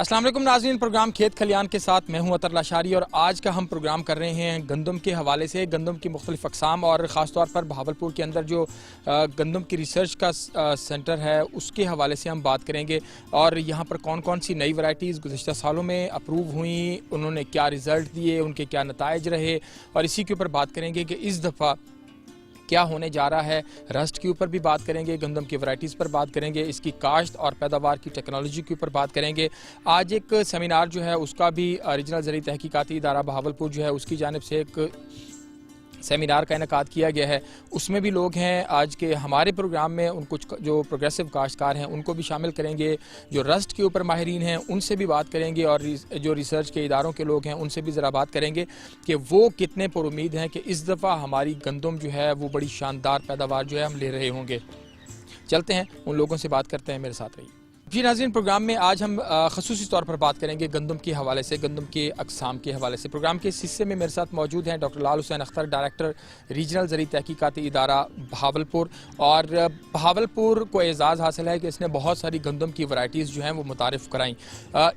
अस्सलाम वालेकुम नाज़रीन, प्रोग्राम खेत खलियान के साथ मैं हूं अतर लाशारी और आज का हम प्रोग्राम कर रहे हैं गंदम के हवाले से। गंदम की मुख्तलिफ अक़साम और ख़ास तौर पर बहावलपुर के अंदर जो गंदम की रिसर्च का सेंटर है उसके हवाले से हम बात करेंगे और यहाँ पर कौन कौन सी नई वैराइटीज़ गुज़श्ता सालों में अप्रूव हुई, उन्होंने क्या रिज़ल्ट दिए, उनके क्या नताइज रहे और इसी के ऊपर बात करेंगे कि इस दफ़ा क्या होने जा रहा है। रस्ट के ऊपर भी बात करेंगे, गंदम की वैराइटीज़ पर बात करेंगे, इसकी काश्त और पैदावार की टेक्नोलॉजी के ऊपर बात करेंगे। आज एक सेमिनार जो है उसका भी रीजनल ज़रई तहकीकाती इदारा बहावलपुर जो है उसकी जानिब से एक सेमिनार का इनेकाद किया गया है। उसमें भी लोग हैं आज के हमारे प्रोग्राम में, उन कुछ जो प्रोग्रेसिव काश्तकार हैं उनको भी शामिल करेंगे, जो रस्ट के ऊपर माहिरीन हैं उनसे भी बात करेंगे और जो रिसर्च के इदारों के लोग हैं उनसे भी ज़रा बात करेंगे कि वो कितने पुरुमीद हैं कि इस दफ़ा हमारी गंदम जो है वो बड़ी शानदार पैदावार जो है हम ले रहे होंगे। चलते हैं उन लोगों से बात करते हैं, मेरे साथ रहिए। जी नाज़रीन, प्रोग्राम में आज हम ख़ुसूसी तौर पर बात करेंगे गंदम के हवाले से, गंदम के अक़साम के हवाले से। प्रोग्राम के इस हिस्से में मेरे साथ मौजूद हैं डॉक्टर लाल हुसैन अख्तर, डायरेक्टर रीजनल ज़रई तहकीकाती इदारा बहावलपुर। और बहावलपुर को एज़ाज़ हासिल है कि इसने बहुत सारी गंदम की वैराइटीज़ जो हैं वो मुतारिफ़ कराई।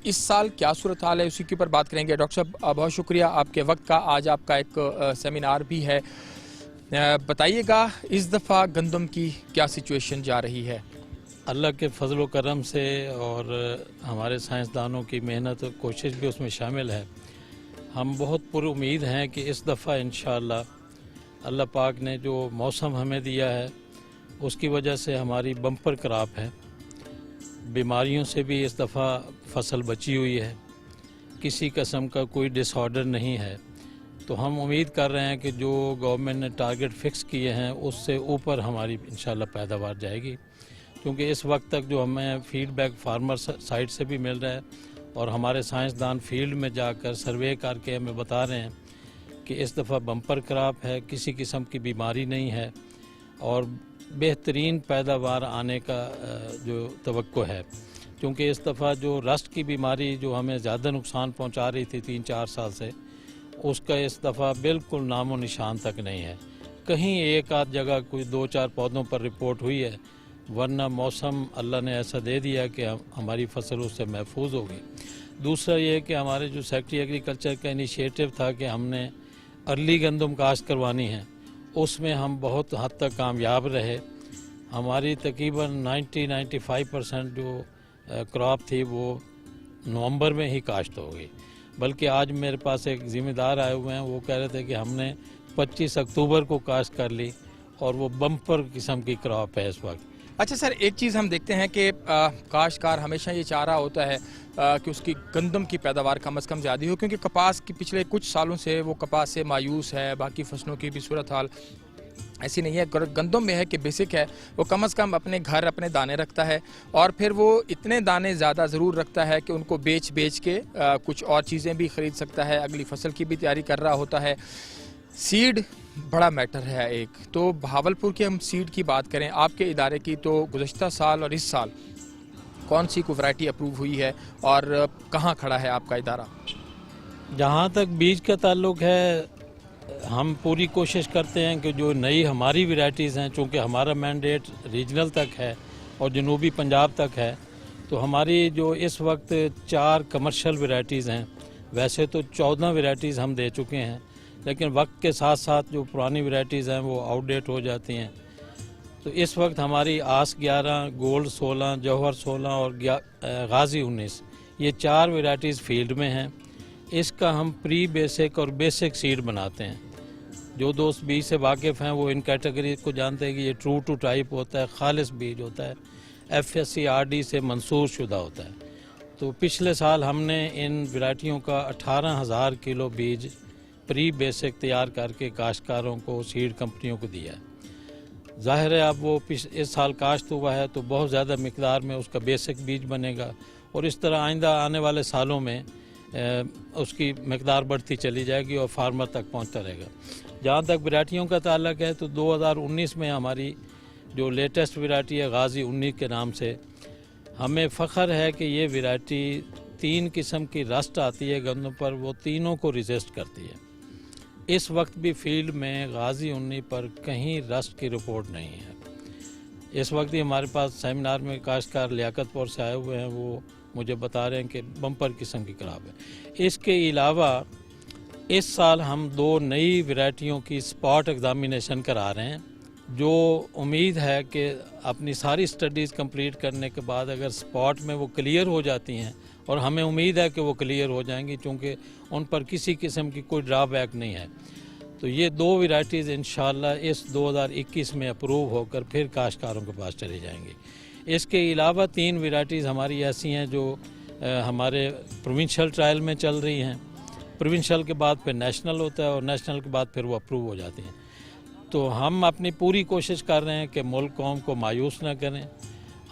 इस साल क्या सूरत हाल है उसी के ऊपर बात करेंगे। डॉक्टर साहब बहुत शुक्रिया आपके वक्त का, आज आपका एक सेमिनार भी है। बताइएगा इस दफ़ा गंदम की क्या सिचुएशन जा रही है? अल्लाह के फजल व करम से और हमारे साइंसदानों की मेहनत और कोशिश भी उसमें शामिल है। हम बहुत पुरुमीद हैं कि इस दफ़ा इंशाअल्लाह अल्लाह पाक ने जो मौसम हमें दिया है उसकी वजह से हमारी बम्पर क्रॉप है। बीमारियों से भी इस दफ़ा फसल बची हुई है, किसी किस्म का कोई डिसऑर्डर नहीं है। तो हम उम्मीद कर रहे हैं कि जो गवर्नमेंट ने टारगेट फिक्स किए हैं उससे ऊपर हमारी इंशाअल्लाह पैदावार जाएगी, क्योंकि इस वक्त तक जो हमें फीडबैक फार्मर साइड से भी मिल रहा है और हमारे साइंसदान फील्ड में जाकर सर्वे करके हमें बता रहे हैं कि इस दफ़ा बम्पर क्रॉप है, किसी किस्म की बीमारी नहीं है और बेहतरीन पैदावार आने का जो तवक्को है। क्योंकि इस दफ़ा जो रस्ट की बीमारी जो हमें ज़्यादा नुकसान पहुंचा रही थी 3-4 साल से, उसका इस दफ़ा बिल्कुल नामो निशान तक नहीं है। कहीं एक आध जगह कोई 2-4 पौधों पर रिपोर्ट हुई है, वरना मौसम अल्लाह ने ऐसा दे दिया कि हमारी फसल उससे महफूज होगी। दूसरा ये कि हमारे जो सेक्रेटरी एग्रीकल्चर का इनिशिएटिव था कि हमने अर्ली गंदम काश्त करवानी है, उसमें हम बहुत हद तक कामयाब रहे। हमारी तकरीबन 90-95% जो क्रॉप थी वो नवंबर में ही काश्त हो गई। बल्कि आज मेरे पास एक ज़िम्मेदार आए हुए हैं, वो कह रहे थे कि हमने 25 अक्टूबर को काश्त कर ली और वो बम्पर किस्म की क्रॉप है इस वक्त। अच्छा सर, एक चीज़ हम देखते हैं कि काश्तकार हमेशा ये चाह रहा होता है कि उसकी गंदम की पैदावार कम से कम ज़्यादा हो, क्योंकि कपास की पिछले कुछ सालों से वो कपास से मायूस है। बाकी फसलों की भी सूरत हाल ऐसी नहीं है। गंदम में है कि बेसिक है, वो कम से कम अपने घर अपने दाने रखता है और फिर वो इतने दाने ज़्यादा ज़रूर रखता है कि उनको बेच के कुछ और चीज़ें भी ख़रीद सकता है, अगली फसल की भी तैयारी कर रहा होता है। सीड बड़ा मैटर है एक। तो बहावलपुर के हम सीड की बात करें आपके इदारे की, तो गुज़श्ता साल और इस साल कौन सी कोई वैरायटी अप्रूव हुई है और कहाँ खड़ा है आपका इदारा? जहाँ तक बीज का ताल्लुक है, हम पूरी कोशिश करते हैं कि जो नई हमारी वैरायटीज़ हैं, चूँकि हमारा मैंडेट रीजनल तक है और जनूबी पंजाब तक है, तो हमारी जो इस वक्त 4 कमर्शियल वैरायटीज़ हैं। वैसे तो 14 वैरायटीज़ हम दे चुके हैं, लेकिन वक्त के साथ साथ जो पुरानी वैरायटीज़ हैं वो आउटडेट हो जाती हैं। तो इस वक्त हमारी आस 11, गोल्ड 16, जौहर 16 और गाजी 19, ये 4 वैरायटीज़ फील्ड में हैं। इसका हम प्री बेसिक और बेसिक सीड बनाते हैं। जो दोस्त बीज से वाकिफ़ हैं वो इन कैटेगरी को जानते हैं कि ये ट्रू टू टाइप होता है, खालिस बीज होता है, FSC RD से मंसूर शुदा होता है। तो पिछले साल हमने इन वैरायटियों का 18,000 किलो बीज प्री बेसिक तैयार करके काश्तकारों को, सीड कंपनियों को दिया है। ज़ाहिर है अब वो इस साल काश्त हुआ है तो बहुत ज़्यादा मिकदार में उसका बेसिक बीज बनेगा और इस तरह आइंदा आने वाले सालों में उसकी मिकदार बढ़ती चली जाएगी और फार्मर तक पहुंचता रहेगा। जहाँ तक वैरायटियों का ताल्लुक है तो 2019 में हमारी जो लेटेस्ट वैरायटी है गाजी 19 के नाम से, हमें फ़ख्र है कि ये वैरायटी 3 किस्म की रस्ट आती है गंदम पर, वो तीनों को रिजिस्ट करती है। इस वक्त भी फील्ड में गाजी 19 पर कहीं रस्ट की रिपोर्ट नहीं है। इस वक्त ही हमारे पास सेमिनार में काश्तकार लियाकतपुर से आए हुए हैं, वो मुझे बता रहे हैं कि बम्पर किस्म की क्रॉप है। इसके अलावा इस साल हम 2 नई वैरायटियों की स्पॉट एग्जामिनेशन करा रहे हैं, जो उम्मीद है कि अपनी सारी स्टडीज़ कंप्लीट करने के बाद अगर स्पॉट में वो क्लियर हो जाती हैं, और हमें उम्मीद है कि वो क्लियर हो जाएंगी क्योंकि उन पर किसी किस्म की कोई ड्रॉबैक नहीं है, तो ये 2 वैरायटीज़ इंशाल्लाह इस 2021 में अप्रूव होकर फिर काश्तकारों के पास चली जाएंगी। इसके अलावा 3 वैरायटीज़ हमारी ऐसी हैं जो हमारे प्रोविंशियल ट्रायल में चल रही हैं। प्रोविंशियल के बाद फिर नेशनल होता है और नेशनल के बाद फिर वो अप्रूव हो जाती हैं। तो हम अपनी पूरी कोशिश कर रहे हैं कि मुल्क कौम को मायूस न करें,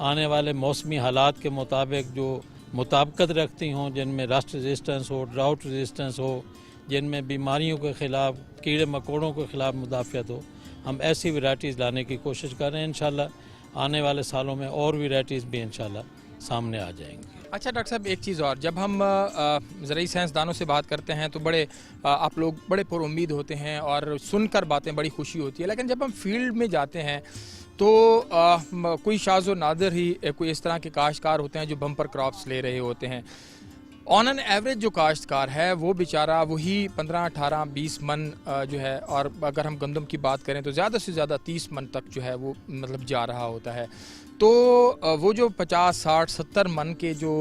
आने वाले मौसमी हालात के मुताबिक जो मुताबिकत रखती हों, जिनमें रस्ट रेजिस्टेंस हो, ड्राउट रेजिस्टेंस हो, जिनमें बीमारियों के ख़िलाफ़, कीड़े मकोड़ों के ख़िलाफ़ मुदाफ़ियत हो, हम ऐसी वैरायटीज़ लाने की कोशिश कर रहे हैं। इंशाल्लाह आने वाले सालों में और वैरायटीज़ भी इंशाल्लाह सामने आ जाएंगी। अच्छा डॉक्टर साहब, एक चीज़ और, जब हम ज़रूरी साइंसदानों से बात करते हैं तो बड़े आप लोग बड़े पुरुम्मीद होते हैं और सुनकर बातें बड़ी खुशी होती है, लेकिन जब हम फील्ड में जाते हैं तो कोई शाज़ व नादिर ही कोई इस तरह के काश्तकार होते हैं जो बम्पर क्रॉप्स ले रहे होते हैं। ऑन एन एवरेज जो काश्तकार है वो बेचारा वही 15, 18, 20 मन जो है, और अगर हम गंदम की बात करें तो ज़्यादा से ज़्यादा 30 मन तक जो है वो मतलब जा रहा होता है। तो वो जो 50, 60, 70 मन के जो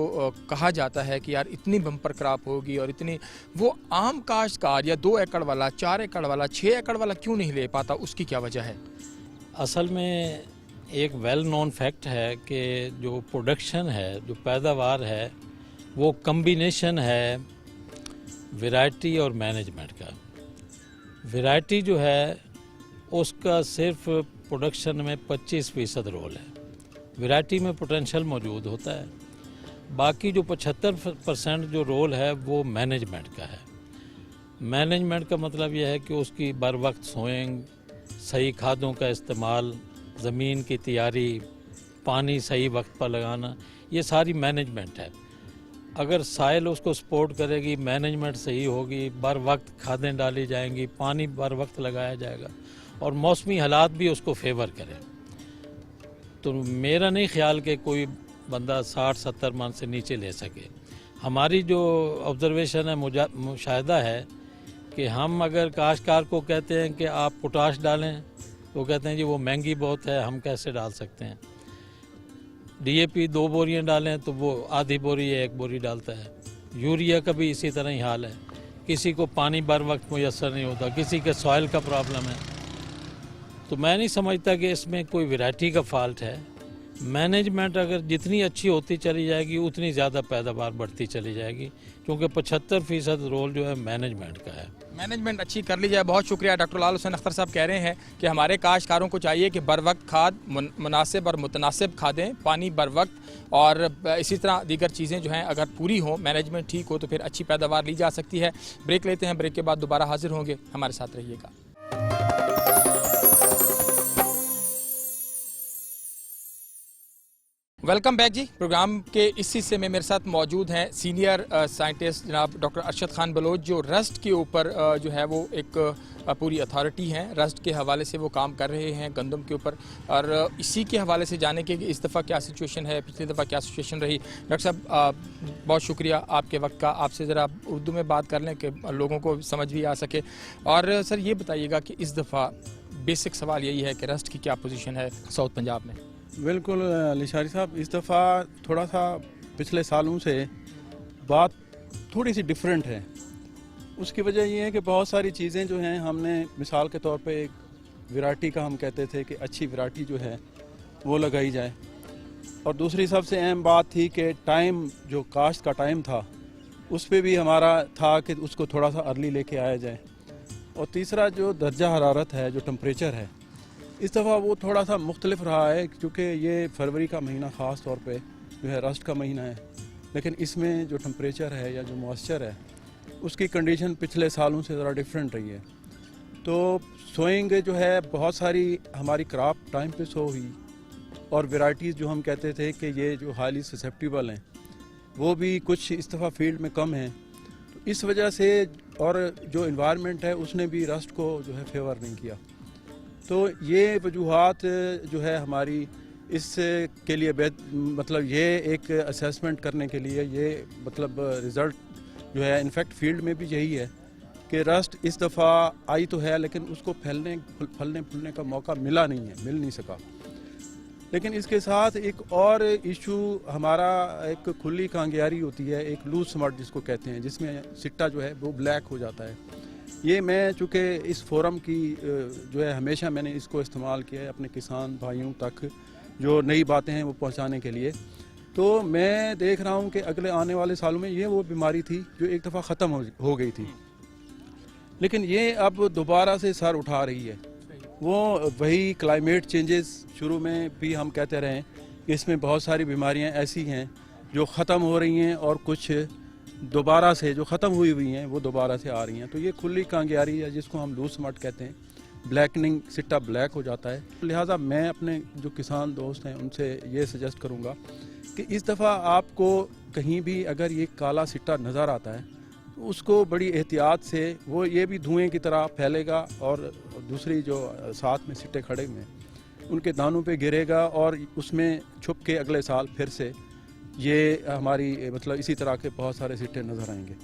कहा जाता है कि यार इतनी बम्पर क्रॉप होगी और इतनी, वो आम काश्तकार या 2 एकड़ वाला, 4 एकड़ वाला, 6 एकड़ वाला क्यों नहीं ले पाता, उसकी क्या वजह है? असल में एक वेल नोन फैक्ट है कि जो प्रोडक्शन है, जो पैदावार है, वो कम्बिनेशन है वैरायटी और मैनेजमेंट का। वैरायटी जो है उसका सिर्फ प्रोडक्शन में 25% रोल है, वैरायटी में पोटेंशियल मौजूद होता है। बाकी जो 75% जो रोल है वो मैनेजमेंट का है। मैनेजमेंट का मतलब यह है कि उसकी बर वक्त सोइंग, सही खादों का इस्तेमाल, ज़मीन की तैयारी, पानी सही वक्त पर लगाना, ये सारी मैनेजमेंट है। अगर साइल उसको सपोर्ट करेगी, मैनेजमेंट सही होगी, बर वक्त खादें डाली जाएंगी, पानी बर वक्त लगाया जाएगा और मौसमी हालात भी उसको फेवर करें, तो मेरा नहीं ख्याल कि कोई बंदा 60-70 मन से नीचे ले सके। हमारी जो ऑब्जर्वेशन है, मुशाहिदा है कि हम अगर काश्तकार को कहते हैं कि आप पोटाश डालें तो कहते हैं जी वो महंगी बहुत है, हम कैसे डाल सकते हैं। DAP 2 बोरियाँ डालें तो वो आधी बोरी या 1 बोरी डालता है। यूरिया का भी इसी तरह ही हाल है, किसी को पानी बर वक्त मुयसर नहीं होता, किसी के सॉइल का प्रॉब्लम है। तो मैं नहीं समझता कि इसमें कोई वैरायटी का फॉल्ट है। मैनेजमेंट अगर जितनी अच्छी होती चली जाएगी उतनी ज़्यादा पैदावार बढ़ती चली जाएगी, क्योंकि 75% रोल जो है मैनेजमेंट का है। मैनेजमेंट अच्छी कर ली जाए। बहुत शुक्रिया। डॉक्टर लाल हुसैन अख्तर साहब कह रहे हैं कि हमारे काश्तकारों को चाहिए कि बर वक्त खाद, मुनासिब और मुतनासिब खादें, पानी बर वक्त और इसी तरह दीगर चीज़ें जो हैं अगर पूरी हों, मैनेजमेंट ठीक हो तो फिर अच्छी पैदावार ली जा सकती है। ब्रेक लेते हैं, ब्रेक के बाद दोबारा हाजिर होंगे, हमारे साथ रहिएगा। वेलकम बैक जी। प्रोग्राम के इस हिस्से में मेरे साथ मौजूद हैं सीनियर साइंटिस्ट जनाब डॉक्टर अरशद खान बलोच, जो रस्ट के ऊपर जो है वो एक पूरी अथॉरिटी हैं। रस्ट के हवाले से वो काम कर रहे हैं गंदम के ऊपर, और इसी के हवाले से जाने के कि इस दफ़ा क्या सिचुएशन है, पिछली दफ़ा क्या सिचुएशन रही। डॉक्टर साहब बहुत शुक्रिया आपके वक्त का। आपसे ज़रा उर्दू में बात कर लें कि लोगों को समझ भी आ सके। और सर ये बताइएगा कि इस दफ़ा बेसिक सवाल यही है कि रस्ट की क्या पोजीशन है साउथ पंजाब में? बिल्कुल लिशारी साहब, इस दफ़ा थोड़ा सा पिछले सालों से बात थोड़ी सी डिफरेंट है। उसकी वजह ये है कि बहुत सारी चीज़ें जो हैं, हमने मिसाल के तौर पे एक वैरायटी का हम कहते थे कि अच्छी वैरायटी जो है वो लगाई जाए, और दूसरी सबसे अहम बात थी कि टाइम, जो काश्त का टाइम था उस पर भी हमारा था कि उसको थोड़ा सा अर्ली लेके आया जाए, और तीसरा जो दर्जा हरारत है, जो टेम्परेचर है, इस दफ़ा वो थोड़ा सा मुख्तलिफ रहा है, क्योंकि ये फरवरी का महीना ख़ास तौर पे जो है रस्ट का महीना है, लेकिन इसमें जो टेम्परेचर है या जो मॉइस्चर है उसकी कंडीशन पिछले सालों से ज़रा डिफरेंट रही है। तो सोइंग जो है, बहुत सारी हमारी क्रॉप टाइम पे सो हुई, और वैरायटीज़ जो हम कहते थे कि ये जो हाईली ससेप्टिबल हैं वो भी कुछ इस दफ़ा फील्ड में कम हैं। तो इस वजह से, और जो इन्वायरमेंट है उसने भी रस्ट को जो है फेवर नहीं किया। तो ये वजूहात जो है हमारी اس کے لیے مطلب یہ ایک اسیسمنٹ کرنے کے لیے یہ مطلب رزلٹ جو ہے انفیکٹ فیلڈ میں بھی یہی ہے کہ رسٹ اس دفعہ آئی تو ہے لیکن اس کو پھلنے پھولنے کا موقع مل نہیں سکا. لیکن اس کے ساتھ ایک اور ایشو ہمارا ایک کھلی کانگیاری ہوتی ہے, ایک لوز سمٹ جس کو کہتے ہیں, جس میں سٹا جو ہے وہ بلیک ہو جاتا ہے. یہ میں چونکہ اس فورم کی جو ہے ہمیشہ میں نے اس کو استعمال کیا ہے اپنے کسان بھائیوں تک جو نئی باتیں ہیں وہ پہنچانے کے لیے, تو میں دیکھ رہا ہوں کہ اگلے آنے والے سالوں میں یہ وہ بیماری تھی جو ایک دفعہ ختم ہو گئی تھی, لیکن یہ اب دوبارہ سے سر اٹھا رہی ہے. وہ وہی کلائمیٹ چینجز شروع میں بھی ہم کہتے رہے کہ اس میں بہت ساری بیماریاں ایسی ہیں جو ختم ہو رہی ہیں اور کچھ دوبارہ سے جو ختم ہوئی ہیں وہ دوبارہ سے آ رہی ہیں. تو یہ کھلی کانگیاری ہے جس کو ہم لوز سمٹ کہتے ہیں, بلیکننگ سٹا بلیک ہو جاتا ہے. لہٰذا میں اپنے جو کسان دوست ہیں ان سے یہ سجیسٹ کروں گا کہ اس دفعہ آپ کو کہیں بھی اگر یہ کالا سٹا نظر آتا ہے تو اس کو بڑی احتیاط سے, وہ یہ بھی دھوئیں کی طرح پھیلے گا اور دوسری جو ساتھ میں سٹے کھڑے ہوئے ہیں ان کے دانوں پہ گرے گا اور اس میں چھپ کے اگلے سال پھر سے یہ ہماری مطلب اسی طرح کے بہت سارے سٹے نظر آئیں گے.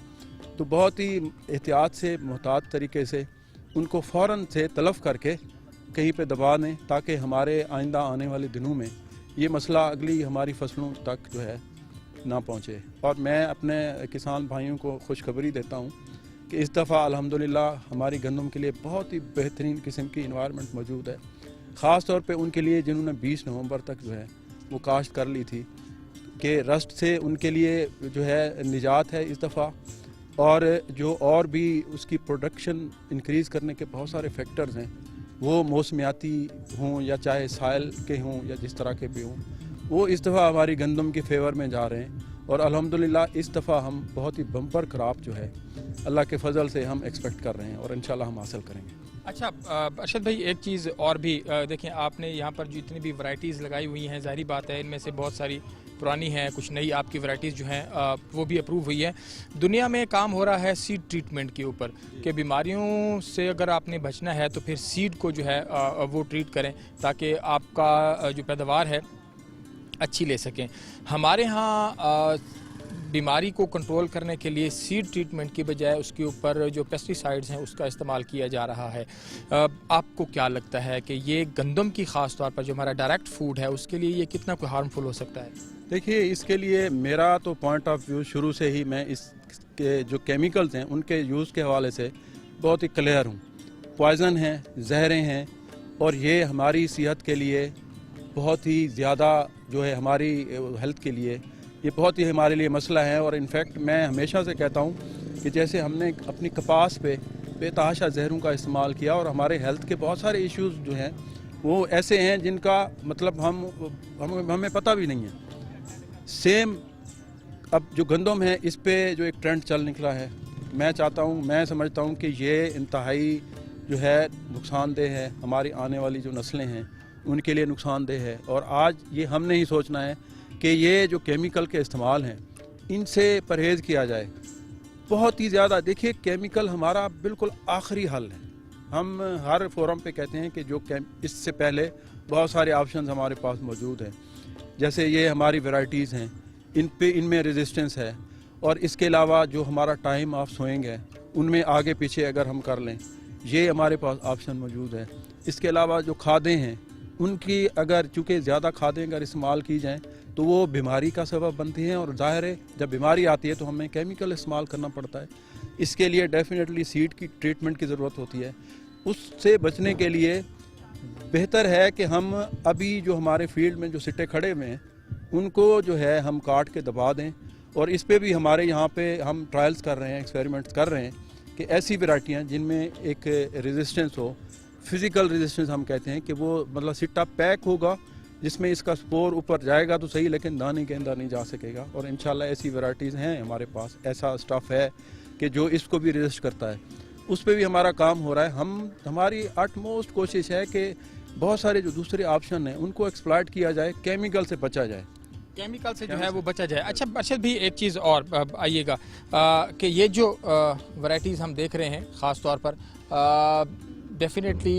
تو بہت ہی احتیاط سے محتاط طریقے سے ان کو فوراً سے تلف کر کے کہیں پہ دبا دیں تاکہ ہمارے آئندہ آنے والے دنوں میں یہ مسئلہ اگلی ہماری فصلوں تک جو ہے نہ پہنچے. اور میں اپنے کسان بھائیوں کو خوشخبری دیتا ہوں کہ اس دفعہ الحمدللہ ہماری گندم کے لیے بہت ہی بہترین قسم کی انوائرمنٹ موجود ہے, خاص طور پہ ان کے لیے جنہوں نے 20 نومبر تک جو ہے وہ کاشت کر لی تھی, کہ رسٹ سے ان کے لیے جو ہے نجات ہے اس دفعہ. اور جو اور بھی اس کی پروڈکشن انکریز کرنے کے بہت سارے فیکٹرز ہیں, وہ موسمیاتی ہوں یا چاہے سائل کے ہوں یا جس طرح کے بھی ہوں, وہ اس دفعہ ہماری گندم کے فیور میں جا رہے ہیں. اور الحمدللہ اس دفعہ ہم بہت ہی بمپر کراپ جو ہے اللہ کے فضل سے ہم ایکسپیکٹ کر رہے ہیں اور انشاءاللہ ہم حاصل کریں گے. اچھا ارشد بھائی, ایک چیز اور بھی دیکھیں, آپ نے یہاں پر جو اتنی بھی ورائٹیز لگائی ہوئی ہیں, ظاہری بات ہے ان میں سے بہت ساری پرانی ہیں, کچھ نئی آپ کی ورائٹیز جو ہیں وہ بھی اپروو ہوئی ہیں. دنیا میں کام ہو رہا ہے سیڈ ٹریٹمنٹ کے اوپر کہ بیماریوں سے اگر آپ نے بچنا ہے تو پھر سیڈ کو جو ہے وہ ٹریٹ کریں تاکہ آپ کا جو پیداوار ہے اچھی لے سکیں. ہمارے ہاں بیماری کو کنٹرول کرنے کے لیے سیڈ ٹریٹمنٹ کی بجائے اس کے اوپر جو پیسٹی سائیڈز ہیں اس کا استعمال کیا جا رہا ہے. آپ کو کیا لگتا ہے کہ یہ گندم کی خاص طور پر جو ہمارا ڈائریکٹ فوڈ ہے اس کے لیے یہ کتنا کوئی ہارمفل ہو سکتا ہے؟ دیکھیے, اس کے لیے میرا تو پوائنٹ آف ویو شروع سے ہی میں اس کے جو کیمیکلز ہیں ان کے یوز کے حوالے سے بہت ہی کلیئر ہوں. پوائزن ہیں, زہریں ہیں, اور یہ ہماری صحت کے لیے بہت ہی زیادہ جو ہے ہماری ہیلتھ کے لیے یہ بہت ہی ہمارے لیے مسئلہ ہے. اور انفیکٹ میں ہمیشہ سے کہتا ہوں کہ جیسے ہم نے اپنی کپاس پہ بے تحاشا زہروں کا استعمال کیا اور ہمارے ہیلتھ کے بہت سارے ایشوز جو ہیں وہ ایسے ہیں جن کا مطلب ہمیں پتہ بھی نہیں ہے. سیم اب جو گندم ہے اس پہ جو ایک ٹرینڈ چل نکلا ہے, میں سمجھتا ہوں کہ یہ انتہائی جو ہے نقصان دہ ہے, ہماری آنے والی جو نسلیں ہیں ان کے لیے نقصان دہ ہے. اور آج یہ ہم نے ہی سوچنا ہے کہ یہ جو کیمیکل کے استعمال ہیں ان سے پرہیز کیا جائے. بہت ہی زیادہ دیکھیے, کیمیکل ہمارا بالکل آخری حل ہے. ہم ہر فورم پہ کہتے ہیں کہ جو اس سے پہلے بہت سارے آپشنز ہمارے پاس موجود ہیں, جیسے یہ ہماری ورائٹیز ہیں ان میں ریزسٹنس ہے, اور اس کے علاوہ جو ہمارا ٹائم آف سوئنگ ہے ان میں آگے پیچھے اگر ہم کر لیں یہ ہمارے پاس آپشن موجود ہے. اس کے علاوہ جو کھادیں ہیں ان کی اگر چونکہ زیادہ کھادیں اگر استعمال کی جائیں تو وہ بیماری کا سبب بنتی ہیں, اور ظاہر ہے جب بیماری آتی ہے تو ہمیں کیمیکل استعمال کرنا پڑتا ہے. اس کے لیے ڈیفینیٹلی سیڈ کی ٹریٹمنٹ کی ضرورت ہوتی ہے. اس سے بچنے کے لیے بہتر ہے کہ ہم ابھی جو ہمارے فیلڈ میں جو سٹے کھڑے ہوئے ہیں ان کو جو ہے ہم کاٹ کے دبا دیں. اور اس پہ بھی ہمارے یہاں پہ ہم ٹرائلز کر رہے ہیں, ایکسپیریمنٹس کر رہے ہیں کہ ایسی ورائٹیاں جن میں ایک ریزسٹنس ہو, فزیکل ریزسٹنس ہم کہتے ہیں, کہ وہ مطلب سٹا پیک ہوگا جس میں اس کا سپور اوپر جائے گا تو صحیح لیکن دانے کے اندر نہیں جا سکے گا. اور انشاءاللہ ایسی ورائٹیز ہیں ہمارے پاس, ایسا سٹف ہے کہ جو اس کو بھی ریزسٹ کرتا ہے. اس پہ بھی ہمارا کام ہو رہا ہے. ہماری اٹ موسٹ کوشش ہے کہ بہت سارے جو دوسرے آپشن ہیں ان کو ایکسپلائٹ کیا جائے, کیمیکل سے بچا جائے, کیمیکل سے جو ہے وہ بچا جائے. اچھا ارشد بھی ایک چیز اور آئیے گا کہ یہ جو ورائٹیز ہم دیکھ رہے ہیں خاص طور پر डेफिनेटली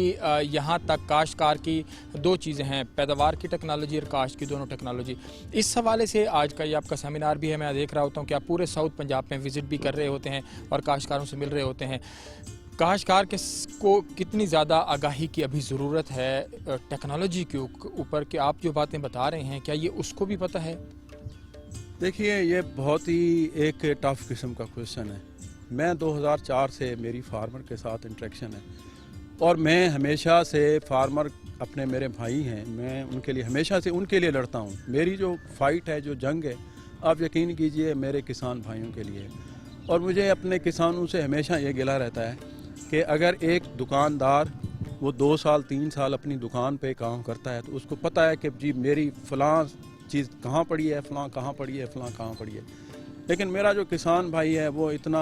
यहाँ तक काश्तकार की दो चीज़ें हैं, पैदावार की टेक्नोलॉजी और काश्त की दोनों टेक्नोलॉजी। इस हवाले से आज का ये आपका सेमिनार भी है, मैं देख रहा होता हूँ कि आप पूरे साउथ पंजाब में विज़िट भी कर रहे होते हैं और काश्तकारों से मिल रहे होते हैं। काश्तकार को कितनी ज़्यादा आगाही की अभी ज़रूरत है टेक्नोलॉजी के ऊपर, कि आप जो बातें बता रहे हैं क्या ये उसको भी पता है? देखिए, ये बहुत ही एक टफ किस्म का क्वेश्चन है। मैं 2004 से मेरी फार्मर के साथ इंटरेक्शन है और मैं हमेशा से फार्मर अपने मेरे भाई हैं, मैं उनके लिए हमेशा से उनके लिए लड़ता हूँ। मेरी जो फाइट है, जो जंग है, आप यकीन कीजिए मेरे किसान भाइयों के लिए। और मुझे अपने किसानों से हमेशा ये गिला रहता है कि अगर एक दुकानदार वो 2 साल 3 साल अपनी दुकान पे काम करता है तो उसको पता है कि जी मेरी फ़लाँ चीज़ कहाँ पड़ी है, फ़लाँ कहाँ पड़ी है, फ़लाँ कहाँ पड़ी है। लेकिन मेरा जो किसान भाई है वो इतना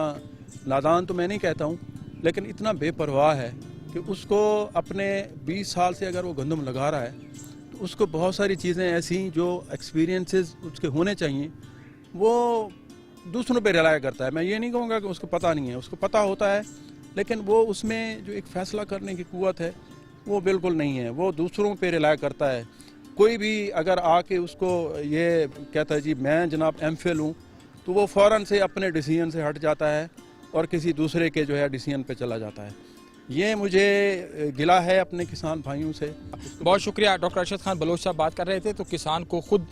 नादान तो मैं नहीं कहता हूँ, लेकिन इतना बेपरवाह है कि उसको अपने 20 साल से अगर वो गंदम लगा रहा है तो उसको बहुत सारी चीज़ें ऐसी जो एक्सपीरियंसेस उसके होने चाहिए वो दूसरों पे रिलाय करता है। मैं ये नहीं कहूँगा कि उसको पता नहीं है, उसको पता होता है, लेकिन वो उसमें जो एक फ़ैसला करने की क़ुव्वत है वो बिल्कुल नहीं है। वो दूसरों पे रिलाय करता है। कोई भी अगर आके उसको ये कहता है जी मैं जनाब एमफिल हूँ, तो वो फ़ौरन से अपने डिसीजन से हट जाता है और किसी दूसरे के जो है डिसीजन पे चला जाता है। ये मुझे गिला है अपने किसान भाइयों से। बहुत शुक्रिया। डॉक्टर अरशद खान बलोच साहब बात कर रहे थे। तो किसान को खुद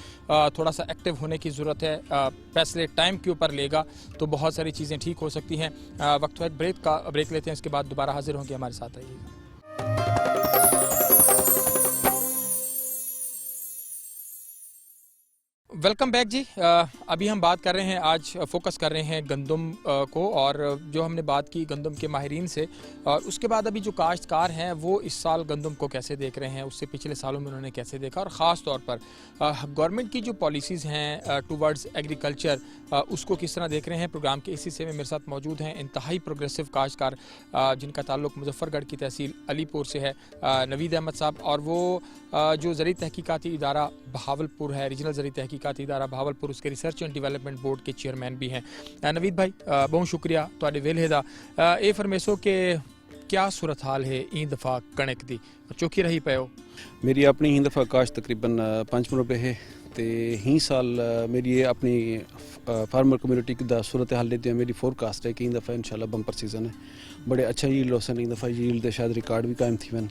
थोड़ा सा एक्टिव होने की ज़रूरत है, फैसले टाइम के ऊपर लेगा तो बहुत सारी चीज़ें ठीक हो सकती हैं। वक्त है ब्रेक लेते हैं, इसके बाद दोबारा हाजिर होंगे, हमारे साथ रहिएगा। वेलकम बैक जी। अभी हम बात कर रहे हैं, आज फोकस कर रहे हैं गंदम को, और जो हमने बात की गंदम के माहिरीन से, और उसके बाद अभी जो काश्तकार हैं वो इस साल गंदम को कैसे देख रहे हैं, उससे पिछले सालों में उन्होंने कैसे देखा, और ख़ास तौर पर गवर्नमेंट की जो पॉलिसीज़ हैं टूवर्ड्स एग्रीकल्चर उसको किस तरह देख रहे हैं। प्रोग्राम के इसी से में मेरे साथ मौजूद हैं इंतहाई प्रोग्रेसिव काश्तकार जिनका ताल्लुक़ मुजफ्फरगढ़ की तहसील अलीपुर से है, नवीद अहमद साहब, और वो जो ज़री तहकीकाती इदारा बहावलपुर है, रीजनल ज़री तहकीकाती इदारा बहावलपुर, उसके रिसर्च एंड डिवेलपमेंट बोर्ड के चेयरमैन भी हैं। नवीद भाई बहुत शुक्रिया तुहाडे वेले दा। ये फरमेसो के क्या सूरत हाल है ई दफ़ा कणक दी, चौकी रही पे हो? मेरी अपनी ही दफ़ा काश्त तकरीबन 5 रुपये है, तो ही साल मेरी अपनी फार्मर कम्युनिटी की सूरत हाल लेते हैं। मेरी फोरकास्ट है कि इन दफ़ा इंशाल्लाह बम्पर सीज़न है, बड़े अच्छा यील्ड होसन, इन दफ़ा यील्ड शायद रिकॉर्ड भी कायम थी वन,